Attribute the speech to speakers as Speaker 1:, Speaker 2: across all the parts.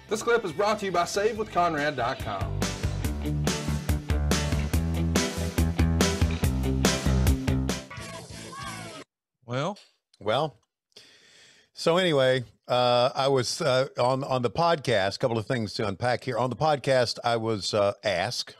Speaker 1: This clip is brought to you by SaveWithConrad.com.
Speaker 2: Well, so anyway, I was on the podcast, a couple of things to unpack here. On the podcast, I was asked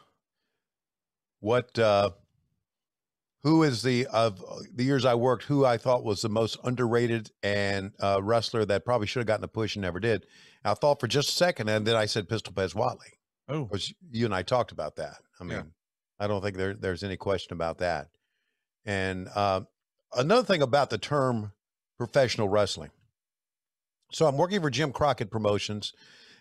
Speaker 2: who is of the years I worked, who I thought was the most underrated and wrestler that probably should have gotten a push and never did. And I thought for just a second, and then I said Pistol Pez Watley.
Speaker 3: Oh,
Speaker 2: which you and I talked about that. I mean,
Speaker 3: yeah.
Speaker 2: I don't think there's any question about that. And another thing about the term professional wrestling. So I'm working for Jim Crockett Promotions,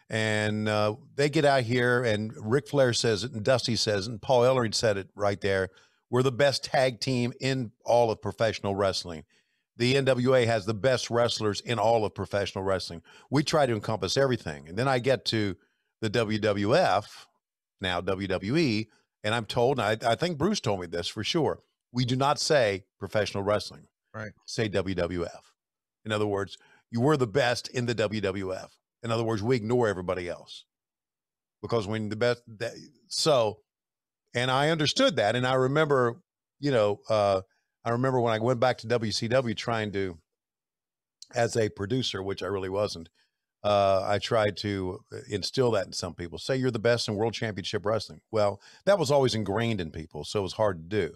Speaker 2: and they get out here, and Ric Flair says it, and Dusty says it, and Paul Ellering said it right there. We're the best tag team in all of professional wrestling. The NWA has the best wrestlers in all of professional wrestling. We try to encompass everything. And then I get to the WWF, now WWE, and I'm told, and I think Bruce told me this for sure, we do not say professional wrestling.
Speaker 3: Right.
Speaker 2: Say WWF. In other words, you were the best in the WWF. In other words, we ignore everybody else. Because when the best, and I understood that. And I remember, I remember when I went back to WCW trying to, as a producer, which I really wasn't, I tried to instill that in some people. Say you're the best in World Championship Wrestling. Well, that was always ingrained in people, so it was hard to do.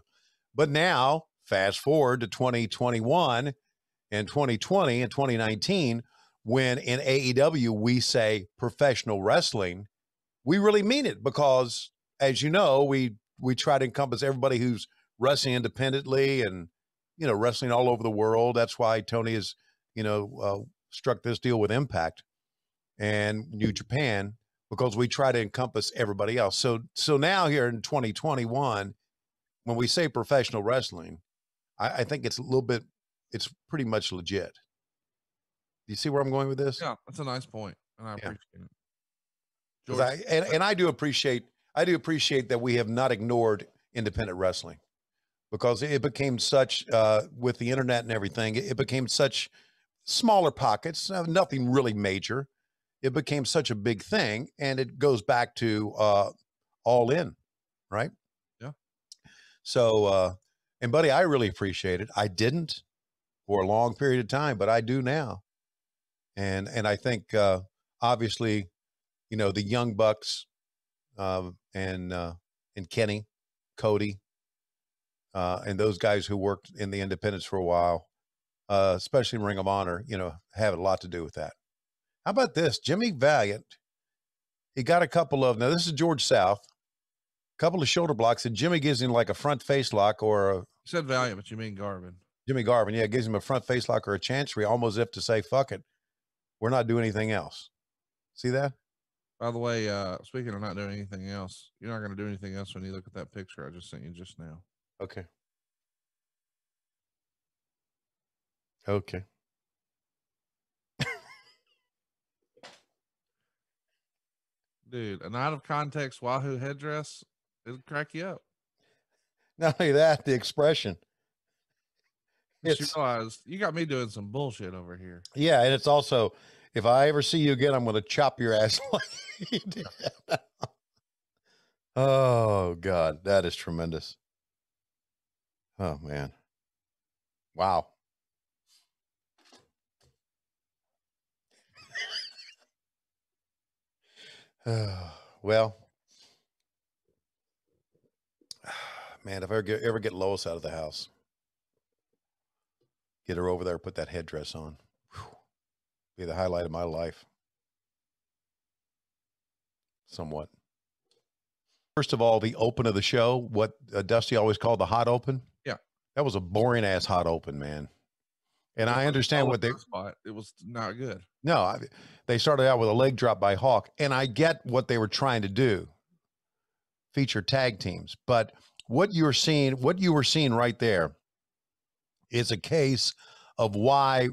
Speaker 2: But now, fast forward to 2021 and 2020 and 2019, when in AEW we say professional wrestling, we really mean it because, as you know, we try to encompass everybody who's wrestling independently and, wrestling all over the world. That's why Tony has, struck this deal with Impact and New Japan, because we try to encompass everybody else. So now here in 2021, when we say professional wrestling, I think it's it's pretty much legit. Do you see where I'm going with this?
Speaker 3: Yeah, that's a nice point, and I appreciate it.
Speaker 2: George, I do appreciate that we have not ignored independent wrestling, because it became such with the internet and everything. It became such smaller pockets, nothing really major. It became such a big thing, and it goes back to All In, right?
Speaker 3: Yeah.
Speaker 2: So, and buddy, I really appreciate it. I didn't for a long period of time, but I do now. And I think obviously, the Young Bucks and Kenny, Cody, and those guys who worked in the independents for a while, especially in Ring of Honor, have a lot to do with that. How about this? Jimmy Valiant, he got a couple of, now this is George South, a couple of shoulder blocks, and Jimmy gives him like a front face lock or
Speaker 3: You said Valiant, but you mean Garvin.
Speaker 2: Jimmy Garvin, yeah, gives him a front face lock or a chancery, almost as if to say, fuck it, we're not doing anything else. See that?
Speaker 3: By the way, speaking of not doing anything else, you're not going to do anything else when you look at that picture I just sent you just now.
Speaker 2: Okay. Okay.
Speaker 3: Dude, an out of context Wahoo headdress, it'll crack you up.
Speaker 2: Not only that, the expression.
Speaker 3: You realize you got me doing some bullshit over here.
Speaker 2: Yeah, and it's also, if I ever see you again, I'm going to chop your ass like you did. Oh, God, that is tremendous. Oh, man. Wow. Well, man, if I ever get Lois out of the house, get her over there, put that headdress on. Whew. Be the highlight of my life. Somewhat. First of all, the open of the show, what Dusty always called the hot open.
Speaker 3: Yeah.
Speaker 2: That was a boring ass hot open, man. And I understand what they
Speaker 3: spot. It was not good.
Speaker 2: No, they started out with a leg drop by Hawk, and I get what they were trying to do, feature tag teams. But what you were seeing right there is a case of why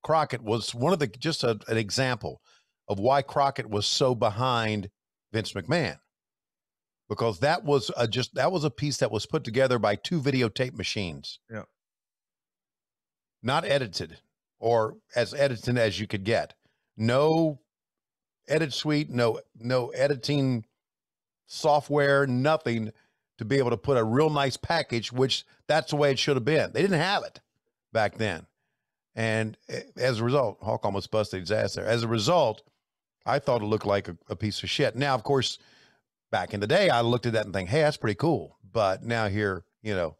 Speaker 2: Crockett was an example of why Crockett was so behind Vince McMahon, because that was a piece that was put together by two videotape machines.
Speaker 3: Yeah.
Speaker 2: Not edited, or as edited as you could get. No edit suite, no editing software, nothing to be able to put a real nice package, which that's the way it should have been. They didn't have it back then. And as a result, Hawk almost busted his ass there. As a result, I thought it looked like a piece of shit. Now, of course, back in the day, I looked at that and think, hey, that's pretty cool. But now here, you know,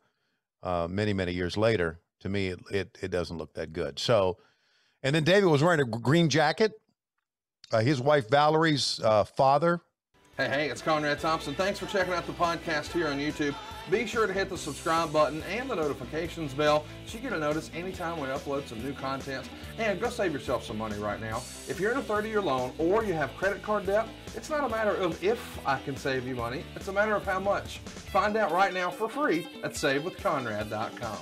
Speaker 2: many, many years later, to me, it doesn't look that good. So, and then David was wearing a green jacket. His wife, Valerie's father.
Speaker 1: Hey, it's Conrad Thompson. Thanks for checking out the podcast here on YouTube. Be sure to hit the subscribe button and the notifications bell so you get a notice anytime we upload some new content. And go save yourself some money right now. If you're in a 30-year loan or you have credit card debt, it's not a matter of if I can save you money. It's a matter of how much. Find out right now for free at SaveWithConrad.com.